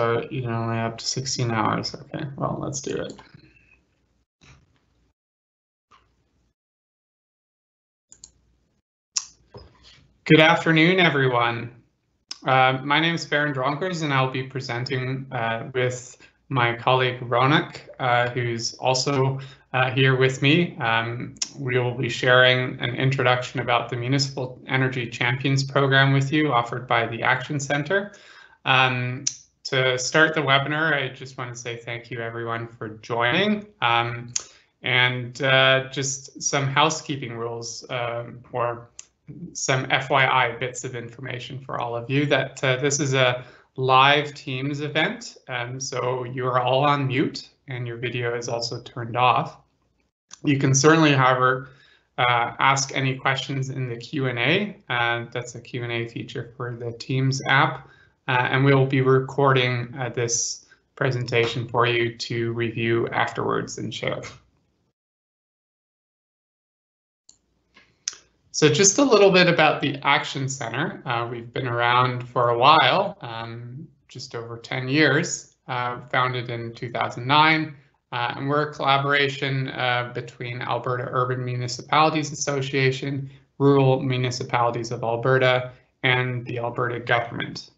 So you can only up to 16 hours. Okay, well, let's do it. Good afternoon, everyone. My name is Baron Dronkers, and I'll be presenting with my colleague Ronak, who's also here with me. We will be sharing an introduction about the Municipal Energy Champions Program with you, offered by the Action Center. To start the webinar, I just want to say thank you, everyone, for joining. And just some housekeeping rules, or some FYI bits of information for all of you, that this is a live Teams event, so you are all on mute and your video is also turned off. You can certainly, however, ask any questions in the Q&A. That's a Q&A feature for the Teams app, and we will be recording this presentation for you to review afterwards and share. So just a little bit about the Action Center. We've been around for a while, just over 10 years, founded in 2009, and we're a collaboration between Alberta Urban Municipalities Association, Rural Municipalities of Alberta, and the Alberta government.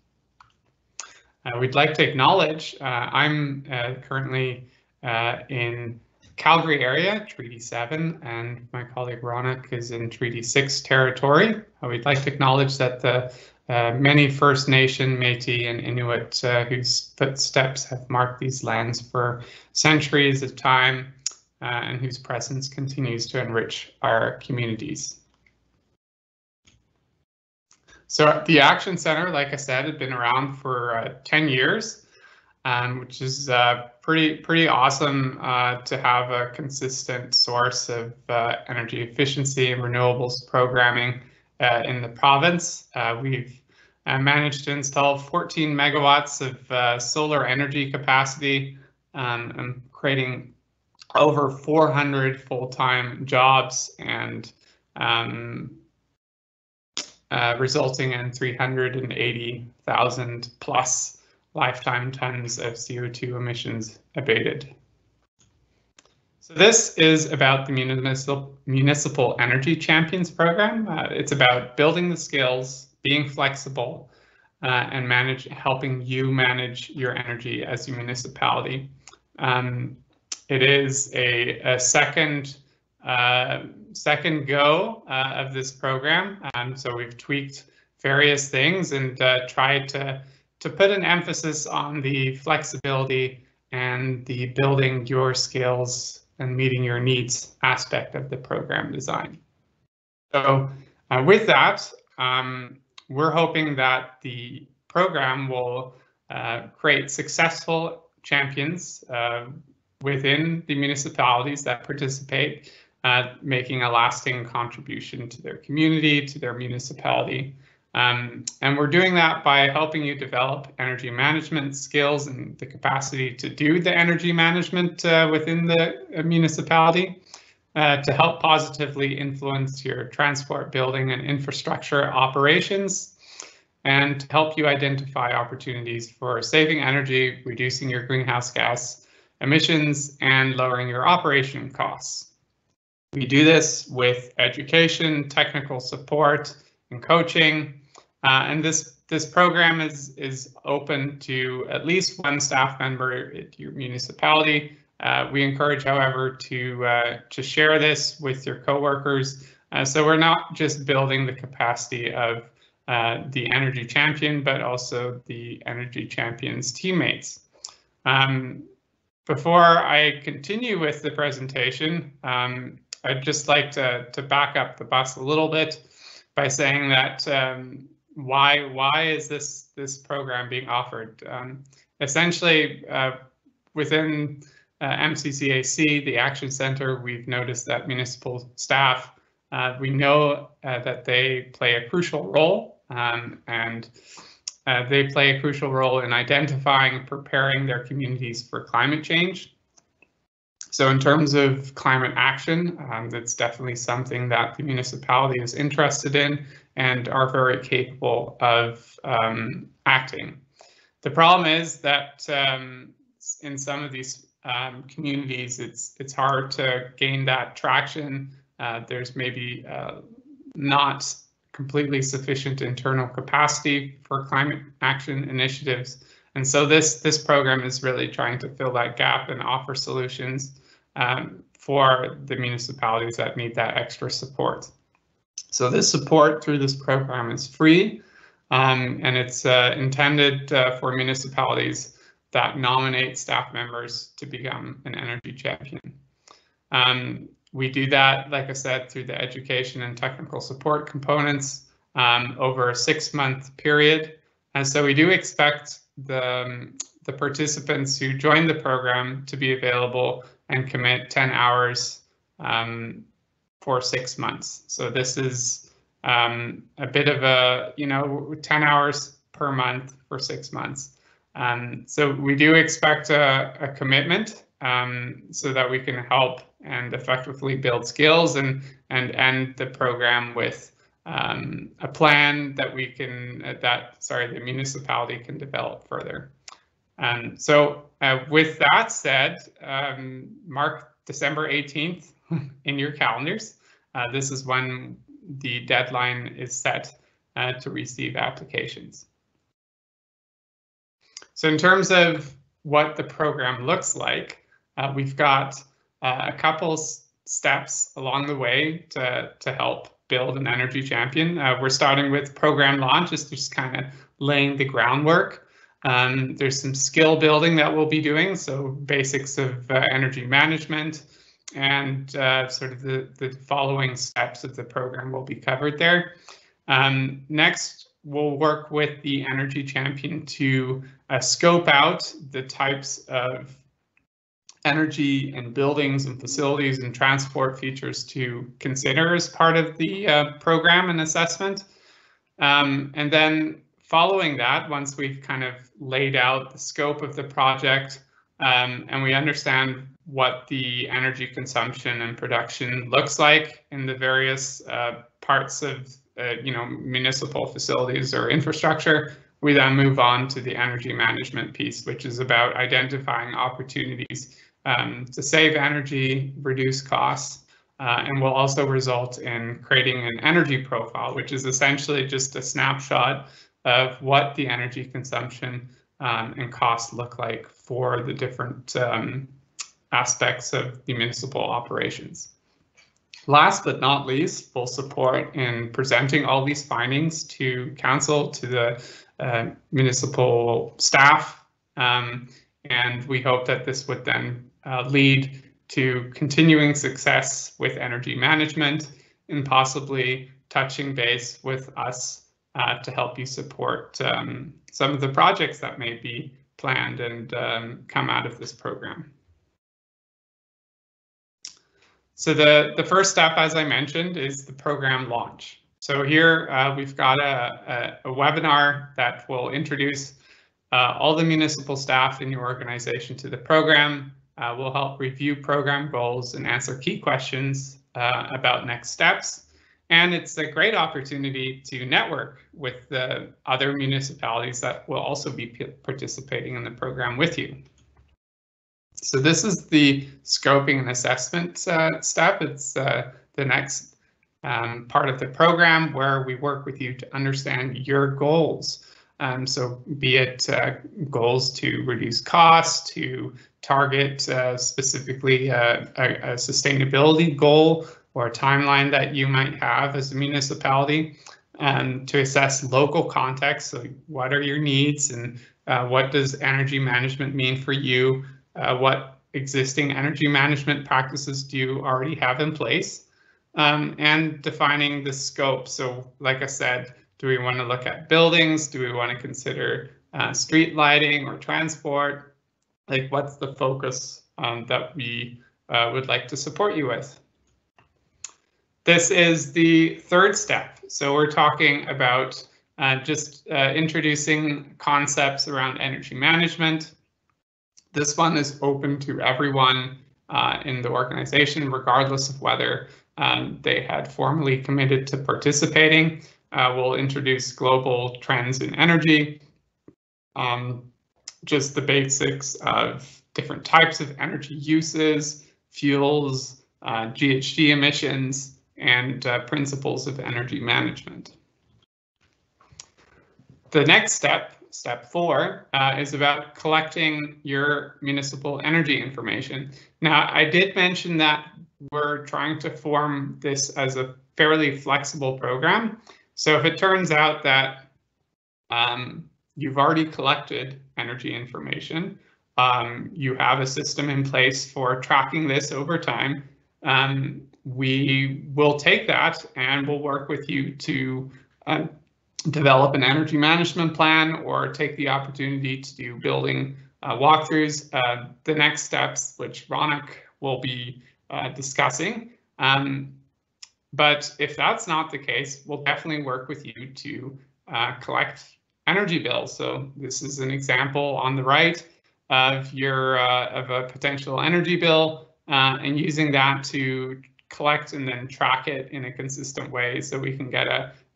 We'd like to acknowledge, I'm currently in Calgary area, Treaty 7, and my colleague Ronak is in Treaty 6 territory. We'd like to acknowledge that the many First Nation, Métis, and Inuit whose footsteps have marked these lands for centuries of time, and whose presence continues to enrich our communities. So the Action Center, like I said, had been around for 10 years. Which is pretty awesome to have a consistent source of energy efficiency and renewables programming in the province. We've managed to install 14 megawatts of solar energy capacity, and creating over 400 full-time jobs, and resulting in 380,000 plus lifetime tons of CO2 emissions abated. So this is about the Municipal Energy Champions Program. It's about building the skills, being flexible, and helping you manage your energy as a municipality. It is a second go of this program. So we've tweaked various things and tried to put an emphasis on the flexibility and the building your skills and meeting your needs aspect of the program design. So with that, we're hoping that the program will create successful champions within the municipalities that participate, making a lasting contribution to their community, to their municipality. And we're doing that by helping you develop energy management skills and the capacity to do the energy management within the municipality, to help positively influence your transport, building, and infrastructure operations, and to help you identify opportunities for saving energy, reducing your greenhouse gas emissions, and lowering your operation costs. We do this with education, technical support, and coaching. And this program is open to at least one staff member at your municipality. We encourage, however, to share this with your coworkers. So we're not just building the capacity of the Energy Champion, but also the Energy Champion's teammates. Before I continue with the presentation, I'd just like to back up the bus a little bit by saying that why is this program being offered? Essentially, within MCCAC, the Action Center, we've noticed that municipal staff, we know that they play a crucial role, and they play a crucial role in identifying and preparing their communities for climate change. So in terms of climate action, that's definitely something that the municipality is interested in and are very capable of acting. The problem is that in some of these communities, it's hard to gain that traction. There's maybe not completely sufficient internal capacity for climate action initiatives. And so this program is really trying to fill that gap and offer solutions for the municipalities that need that extra support. So this support through this program is free, and it's intended for municipalities that nominate staff members to become an energy champion. We do that, like I said, through the education and technical support components over a 6-month period. And so we do expect the participants who join the program to be available and commit 10 hours for 6 months. So this is a bit of a, 10 hours per month for 6 months. So we do expect a commitment so that we can help and effectively build skills and end the program with a plan that we can, the municipality can develop further. So with that said, mark December 18th in your calendars. This is when the deadline is set to receive applications. So in terms of what the program looks like, we've got a couple steps along the way to help build an energy champion. We're starting with program launch, just kind of laying the groundwork. There's some skill building that we'll be doing, so basics of energy management, and sort of the following steps of the program will be covered there. Next, we'll work with the energy champion to scope out the types of energy and buildings and facilities and transport features to consider as part of the program and assessment. And then following that, once we've kind of laid out the scope of the project and we understand what the energy consumption and production looks like in the various parts of municipal facilities or infrastructure, we then move on to the energy management piece, which is about identifying opportunities to save energy, reduce costs, and will also result in creating an energy profile, which is essentially just a snapshot of what the energy consumption and costs look like for the different aspects of the municipal operations. Last but not least, we'll support in presenting all these findings to council, to the municipal staff, and we hope that this would then lead to continuing success with energy management and possibly touching base with us to help you support some of the projects that may be planned and come out of this program. So the first step, as I mentioned, is the program launch. So here we've got a webinar that will introduce all the municipal staff in your organization to the program. We'll help review program goals and answer key questions about next steps. And it's a great opportunity to network with the other municipalities that will also be participating in the program with you. So this is the scoping and assessment step. It's the next part of the program where we work with you to understand your goals. So be it goals to reduce costs, to target specifically a sustainability goal or a timeline that you might have as a municipality, to assess local context. So what are your needs and what does energy management mean for you? What existing energy management practices do you already have in place? And defining the scope. So like I said, do we want to look at buildings? Do we want to consider street lighting or transport? Like, what's the focus that we would like to support you with? This is the third step. So we're talking about just introducing concepts around energy management. This one is open to everyone in the organization, regardless of whether they had formally committed to participating. We'll introduce global trends in energy, just the basics of different types of energy uses, fuels, GHG emissions, and principles of energy management. The next step, step 4, is about collecting your municipal energy information. Now, I did mention that we're trying to form this as a fairly flexible program. So if it turns out that you've already collected energy information, you have a system in place for tracking this over time, we will take that and we'll work with you to develop an energy management plan or take the opportunity to do building walkthroughs, the next steps, which Ronak will be discussing. But if that's not the case, we'll definitely work with you to collect energy bills. So this is an example on the right of your of a potential energy bill, and using that to collect and then track it in a consistent way so we can get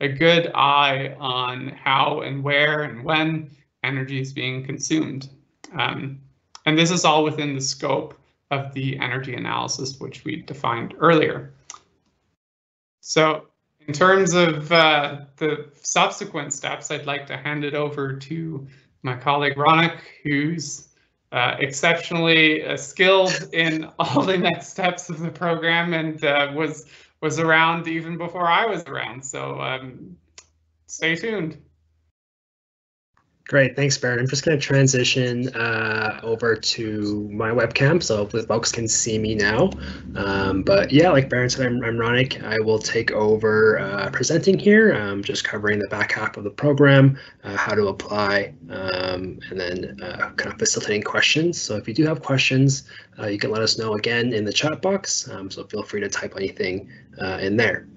a good eye on how and where and when energy is being consumed. And this is all within the scope of the energy analysis, which we defined earlier. So in terms of the subsequent steps, I'd like to hand it over to my colleague Ronak, who's exceptionally skilled in all the next steps of the program and was around even before I was around. So stay tuned. Great, thanks, Baron. I'm just going to transition over to my webcam so the folks can see me now. But yeah, like Baron said, I'm Ronak. I will take over presenting here, just covering the back half of the program, how to apply, and then kind of facilitating questions. So if you do have questions, you can let us know again in the chat box. So feel free to type anything in there.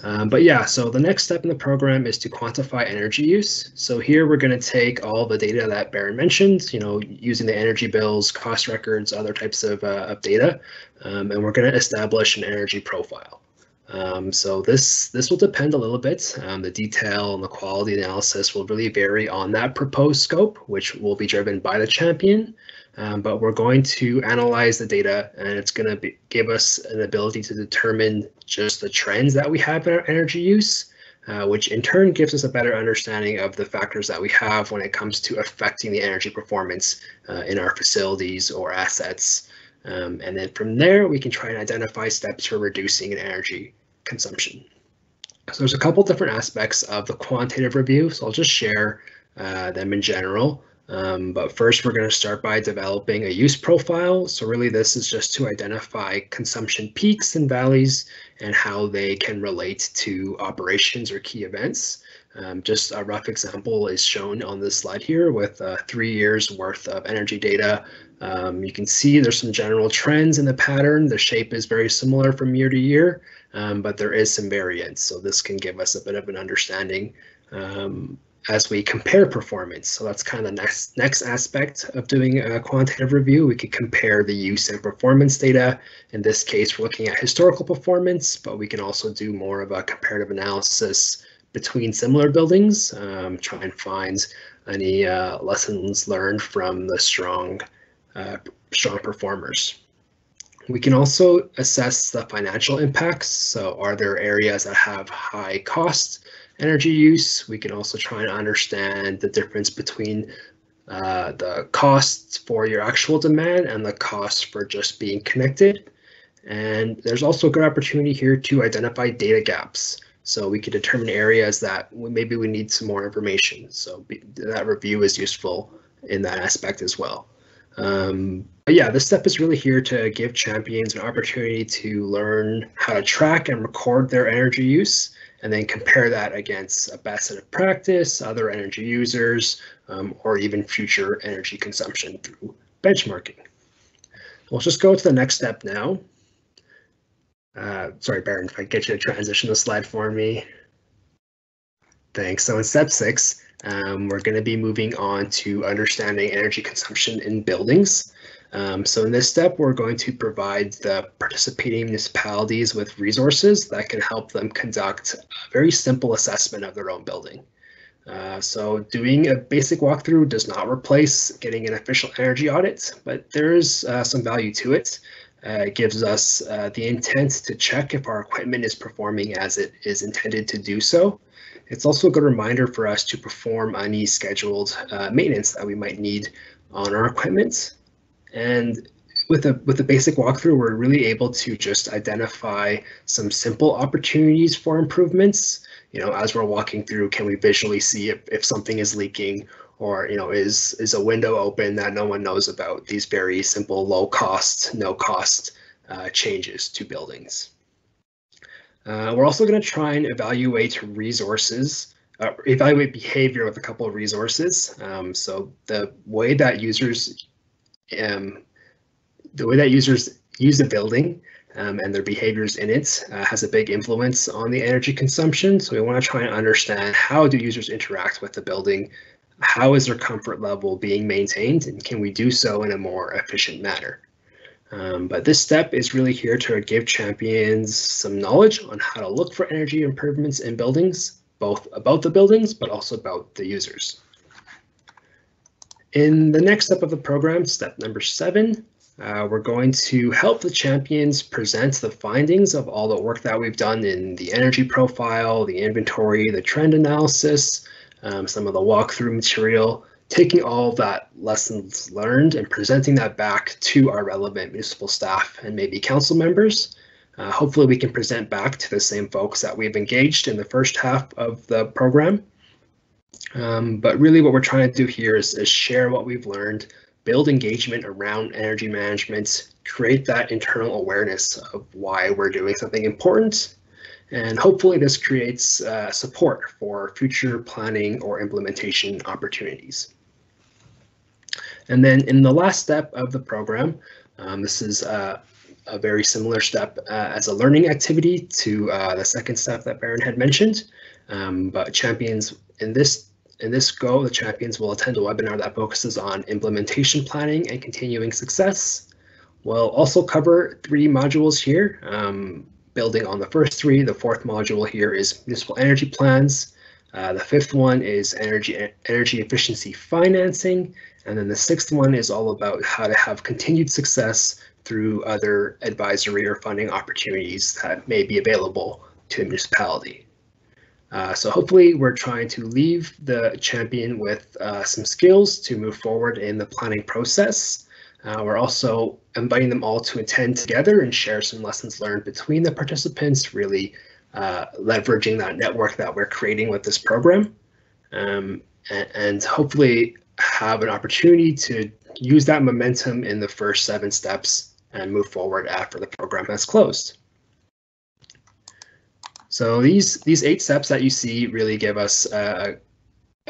But yeah, so the next step in the program is to quantify energy use. So here we're going to take all the data that Baron mentioned, using the energy bills, cost records, other types of data, and we're going to establish an energy profile. So this will depend a little bit. The detail and the quality analysis will really vary on that proposed scope, which will be driven by the champion. But we're going to analyze the data, and it's going to give us an ability to determine just the trends that we have in our energy use, which in turn gives us a better understanding of the factors that we have when it comes to affecting the energy performance in our facilities or assets. And then from there, we can try and identify steps for reducing energy consumption. So there's a couple different aspects of the quantitative review, so I'll just share them in general. But first, we're going to start by developing a use profile. So really, this is just to identify consumption peaks and valleys and how they can relate to operations or key events. Just a rough example is shown on this slide here with 3 years worth of energy data. You can see there's some general trends in the pattern. The shape is very similar from year to year, but there is some variance. So this can give us a bit of an understanding as we compare performance. So that's kind of the next aspect of doing a quantitative review. We could compare the use and performance data. In this case, we're looking at historical performance, but we can also do more of a comparative analysis between similar buildings, try and find any lessons learned from the strong performers. We can also assess the financial impacts. So are there areas that have high cost energy use? We can also try and understand the difference between the costs for your actual demand and the costs for just being connected. And there's also a good opportunity here to identify data gaps. So we could determine areas that maybe we need some more information. So that review is useful in that aspect as well. But yeah, this step is really here to give champions an opportunity to learn how to track and record their energy use, and then compare that against a best set of practice, other energy users, or even future energy consumption through benchmarking. We'll just go to the next step now. Sorry, Baron, if I get you to transition the slide for me. Thanks. So in step 6, we're going to be moving on to understanding energy consumption in buildings. So in this step, we're going to provide the participating municipalities with resources that can help them conduct a very simple assessment of their own building. So doing a basic walkthrough does not replace getting an official energy audit, but there is some value to it. It gives us the intent to check if our equipment is performing as it is intended to do so. It's also a good reminder for us to perform any scheduled maintenance that we might need on our equipment. And with a basic walkthrough, we're really able to just identify some simple opportunities for improvements. As we're walking through, can we visually see if something is leaking, or is a window open that no one knows about? These very simple, low cost, no cost changes to buildings. We're also going to try and evaluate resources, evaluate behavior with a couple of resources. So the way that users use the building and their behaviors in it has a big influence on the energy consumption. So we want to try and understand, how do users interact with the building? How is their comfort level being maintained, and can we do so in a more efficient manner? But this step is really here to give champions some knowledge on how to look for energy improvements in buildings, both about the buildings, but also about the users. In the next step of the program, step number 7, we're going to help the champions present the findings of all the work that we've done in the energy profile, the inventory, the trend analysis, some of the walkthrough material, taking all of that lessons learned and presenting that back to our relevant municipal staff and maybe council members. Hopefully we can present back to the same folks that we've engaged in the first half of the program. But really what we're trying to do here is share what we've learned, build engagement around energy management, create that internal awareness of why we're doing something important, and hopefully this creates support for future planning or implementation opportunities. And then in the last step of the program, this is a very similar step as a learning activity to the second step that Baron had mentioned. But champions in this go, the champions will attend a webinar that focuses on implementation planning and continuing success. We'll also cover 3 modules here. Building on the first 3, the 4th module here is municipal energy plans. The 5th one is energy efficiency financing. And then the 6th one is all about how to have continued success through other advisory or funding opportunities that may be available to a municipality. So hopefully we're trying to leave the champion with some skills to move forward in the planning process. We're also inviting them all to attend together and share some lessons learned between the participants, really leveraging that network that we're creating with this program, and hopefully have an opportunity to use that momentum in the first 7 steps and move forward after the program has closed. So these 8 steps that you see really give us a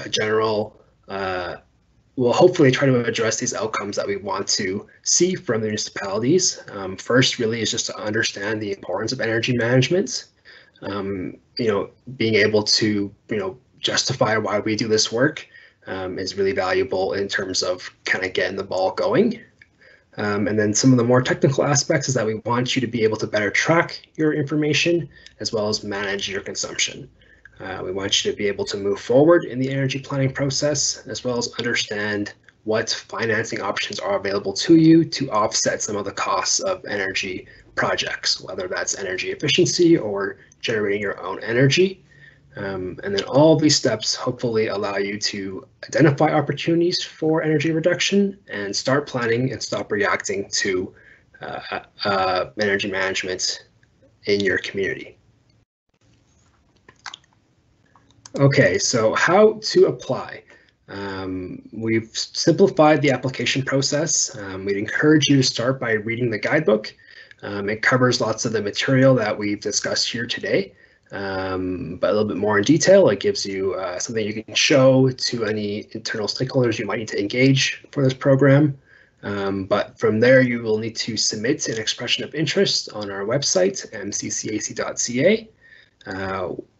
general, we'll hopefully try to address these outcomes that we want to see from the municipalities. First really is just to understand the importance of energy management. Being able to, justify why we do this work is really valuable in terms of kind of getting the ball going. And then some of the more technical aspects is that we want you to be able to better track your information as well as manage your consumption. We want you to be able to move forward in the energy planning process, as well as understand what financing options are available to you to offset some of the costs of energy projects, whether that's energy efficiency or generating your own energy. And then all of these steps hopefully allow you to identify opportunities for energy reduction and start planning and stop reacting to energy management in your community. Okay, so how to apply. We've simplified the application process. We'd encourage you to start by reading the guidebook. It covers lots of the material that we've discussed here today. But a little bit more in detail. It gives you something you can show to any internal stakeholders you might need to engage for this program. But from there, you will need to submit an expression of interest on our website, mccac.ca.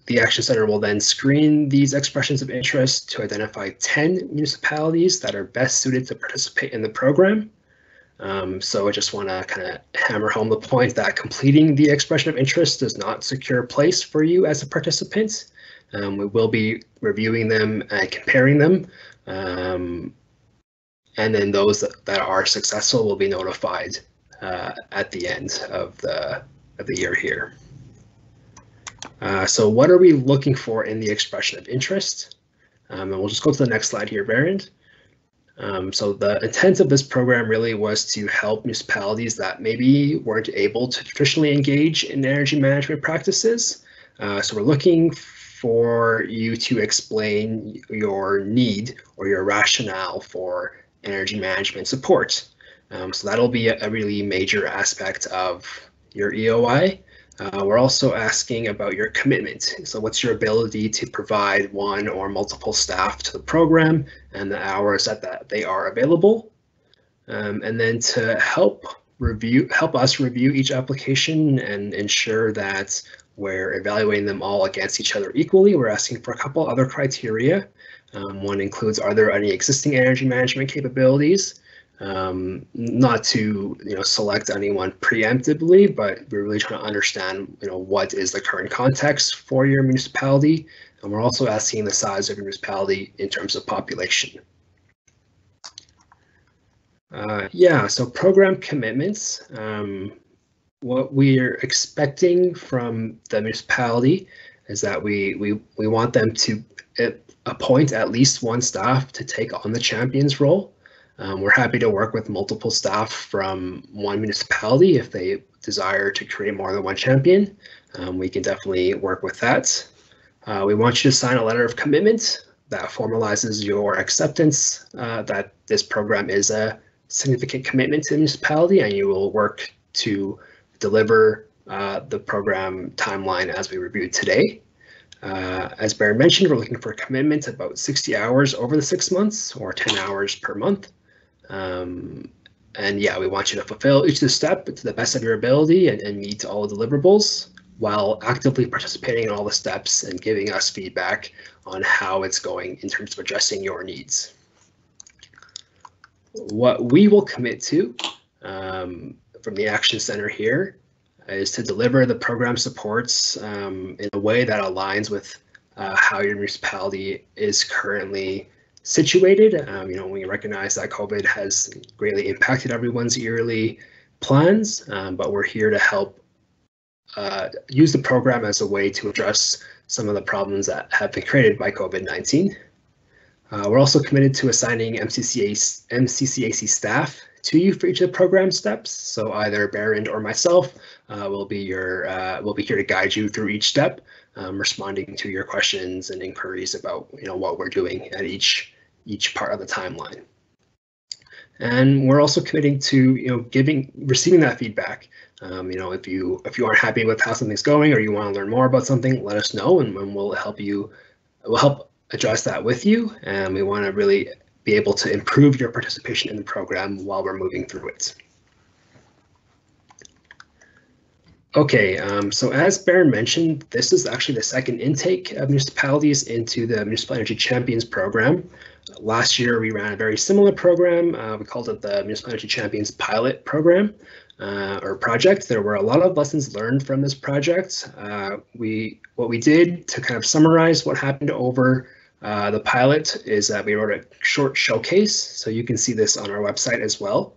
The Action Center will then screen these expressions of interest to identify 10 municipalities that are best suited to participate in the program. So I just want to kind of hammer home the point that completing the expression of interest does not secure a place for you as a participant. We will be reviewing them and comparing them. And then those that are successful will be notified at the end of the year here. So what are we looking for in the expression of interest? And we'll just go to the next slide here, Berend. So the intent of this program really was to help municipalities that maybe weren't able to traditionally engage in energy management practices. So we're looking for you to explain your need or your rationale for energy management support. So that'll be a really major aspect of your EOI. We're also asking about your commitment. So what's your ability to provide one or multiple staff to the program and the hours that they are available. And then to help us review each application and ensure that we're evaluating them all against each other equally, we're asking for a couple other criteria. One includes, are there any existing energy management capabilities? Not to select anyone preemptively, but we're really trying to understand what is the current context for your municipality, and we're also asking the size of your municipality in terms of population. So program commitments. What we're expecting from the municipality is that we want them to appoint at least one staff to take on the champions role. We're happy to work with multiple staff from one municipality if they desire to create more than one champion. We can definitely work with that. We want you to sign a letter of commitment that formalizes your acceptance that this program is a significant commitment to the municipality, and you will work to deliver the program timeline as we reviewed today. As Barry mentioned, we're looking for a commitment about 60 hours over the 6 months or 10 hours per month. And yeah, we want you to fulfill each of the step to the best of your ability and meet all the deliverables while actively participating in all the steps and giving us feedback on how it's going in terms of addressing your needs. What we will commit to from the Action Center here is to deliver the program supports in a way that aligns with how your municipality is currently situated. We recognize that COVID has greatly impacted everyone's yearly plans, but we're here to help use the program as a way to address some of the problems that have been created by COVID-19. We're also committed to assigning MCCAC staff to you for each of the program steps. So either Berend or myself will be here to guide you through each step, responding to your questions and inquiries about what we're doing at each part of the timeline. And we're also committing to receiving that feedback. If you aren't happy with how something's going or you want to learn more about something, let us know, and we'll help address that with you. And we want to really be able to improve your participation in the program while we're moving through it. Okay, so as Baron mentioned, this is actually the second intake of municipalities into the Municipal Energy Champions Program. Last year, we ran a very similar program. We called it the Municipal Energy Champions Pilot Program or project. There were a lot of lessons learned from this project. What we did to kind of summarize what happened over the pilot is that we wrote a short showcase. So you can see this on our website as well.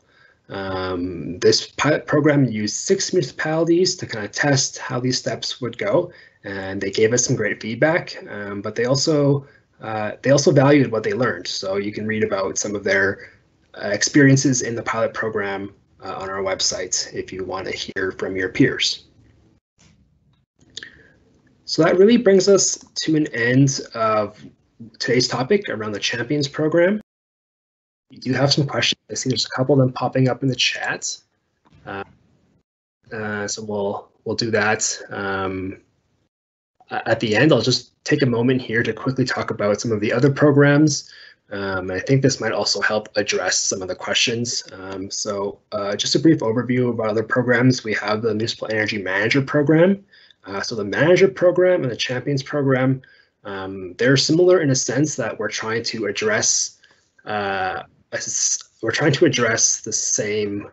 This pilot program used 6 municipalities to kind of test how these steps would go, and they gave us some great feedback, but they also valued what they learned. So you can read about some of their experiences in the pilot program on our website if you want to hear from your peers. So that really brings us to an end of today's topic around the Champions Program. We do have some questions. I see there's a couple of them popping up in the chat. So we'll do that at the end. I'll just take a moment here to quickly talk about some of the other programs. I think this might also help address some of the questions. Just a brief overview of our other programs. We have the Municipal Energy Manager Program. So the Manager Program and the Champions Program, they're similar in a sense that we're trying to address the same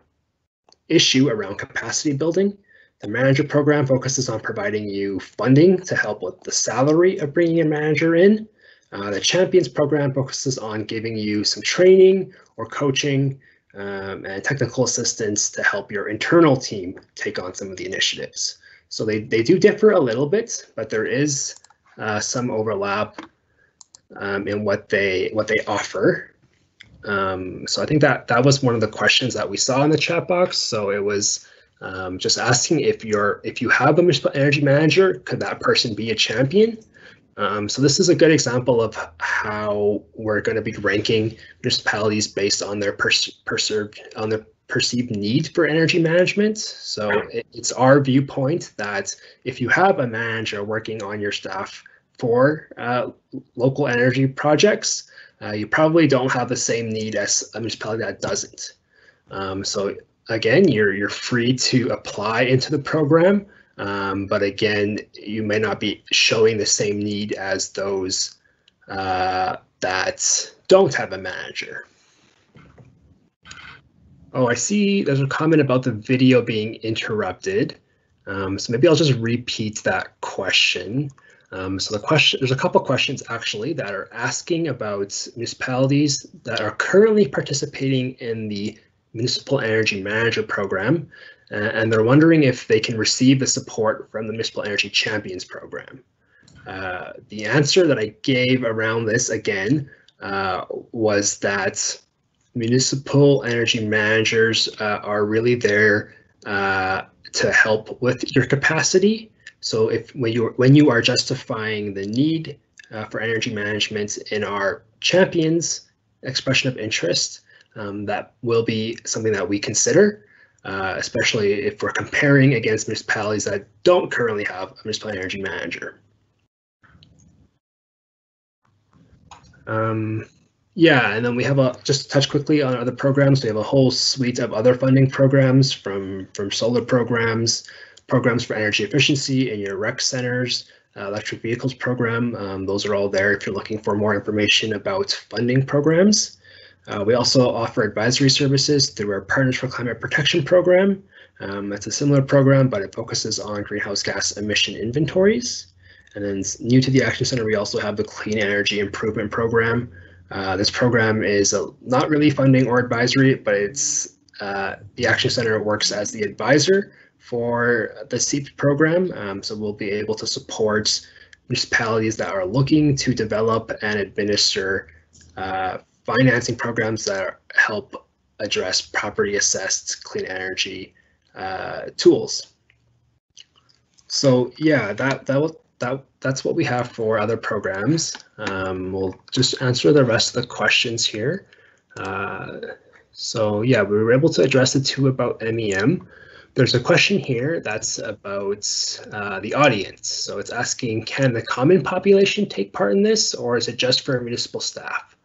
issue around capacity building. The manager program focuses on providing you funding to help with the salary of bringing a manager in. The Champions program focuses on giving you some training or coaching and technical assistance to help your internal team take on some of the initiatives. So they do differ a little bit, but there is some overlap in what they offer. So I think that was one of the questions that we saw in the chat box. So it was just asking if you have a municipal energy manager, could that person be a champion? So this is a good example of how we're going to be ranking municipalities based on their perceived need for energy management. So it's our viewpoint that if you have a manager working on your staff for local energy projects, you probably don't have the same need as a municipality that doesn't. So again, you're free to apply into the program. But again, you may not be showing the same need as those that don't have a manager. Oh, I see there's a comment about the video being interrupted. So maybe I'll just repeat that question. So there's a couple questions actually that are asking about municipalities that are currently participating in the Municipal Energy Manager Program. And they're wondering if they can receive the support from the Municipal Energy Champions Program. The answer that I gave around this again was that municipal energy managers are really there to help with your capacity. So when you are justifying the need for energy management in our champions expression of interest, that will be something that we consider. Especially if we're comparing against municipalities that don't currently have a municipal energy manager. Yeah, and then we have just to touch quickly on other programs. We have a whole suite of other funding programs from solar programs for energy efficiency in your rec centers, electric vehicles program. Those are all there if you're looking for more information about funding programs. We also offer advisory services through our Partners for Climate Protection program. That's a similar program, but it focuses on greenhouse gas emission inventories. And then new to the Action Center, we also have the Clean Energy Improvement Program. This program is not really funding or advisory, but it's the Action Center works as the advisor for the CEAP program. So we'll be able to support municipalities that are looking to develop and administer financing programs that help address property assessed clean energy tools. So yeah, that's what we have for other programs. We'll just answer the rest of the questions here. So yeah, we were able to address the two about MEM. There's a question here that's about the audience. So it's asking, can the common population take part in this, or is it just for municipal staff?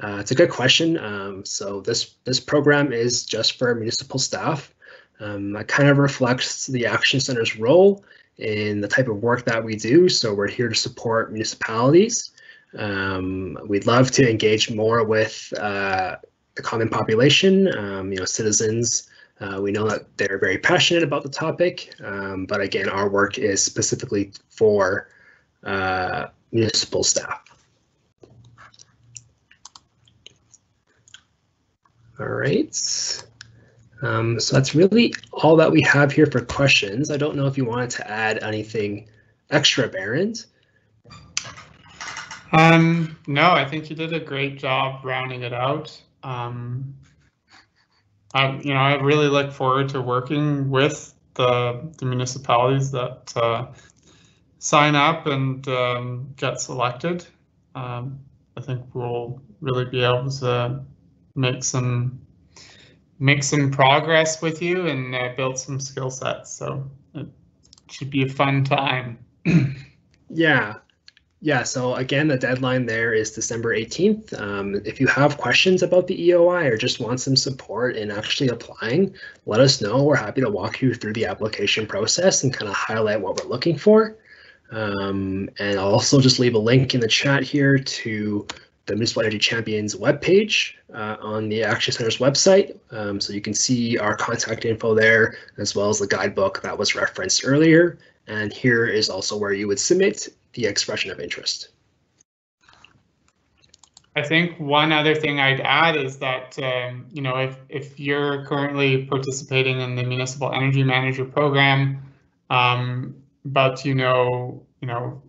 It's a good question. So this program is just for municipal staff. It kind of reflects the Action Center's role in the type of work that we do. So we're here to support municipalities. We'd love to engage more with the common population, citizens. We know that they're very passionate about the topic, but again, our work is specifically for municipal staff. All right, so that's really all that we have here for questions. I don't know if you wanted to add anything extra, Barend. No, I think you did a great job rounding it out. I really look forward to working with the municipalities that sign up and get selected. I think we'll really be able to make some progress with you and build some skill sets. So it should be a fun time. Yeah, so again, the deadline there is December 18th. If you have questions about the EOI or just want some support in actually applying, let us know. We're happy to walk you through the application process and kind of highlight what we're looking for. And I'll also just leave a link in the chat here to the Municipal Energy Champions webpage on the Action Center's website. So you can see our contact info there, as well as the guidebook that was referenced earlier. And here is also where you would submit the expression of interest. I think one other thing I'd add is that, you know, if you're currently participating in the Municipal Energy Manager Program, but you know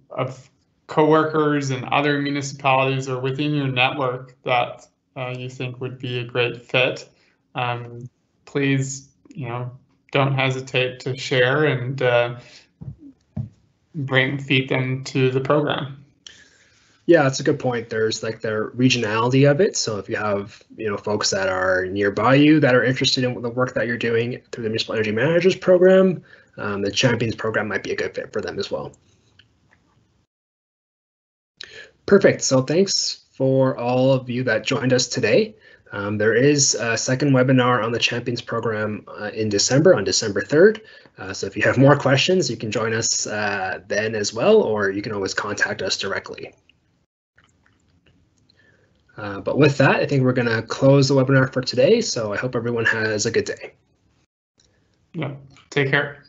of coworkers and other municipalities or within your network that you think would be a great fit, please, you know, don't hesitate to share and feed them to the program. Yeah, that's a good point. There's like the regionality of it. So if you have, you know, folks that are nearby you that are interested in the work that you're doing through the Municipal Energy Managers Program, the Champions Program might be a good fit for them as well. Perfect. So thanks for all of you that joined us today. There is a second webinar on the Champions Program in December, on December 3rd. So if you have more questions, you can join us then as well, or you can always contact us directly. But with that, I think we're going to close the webinar for today. So I hope everyone has a good day. Yeah, take care.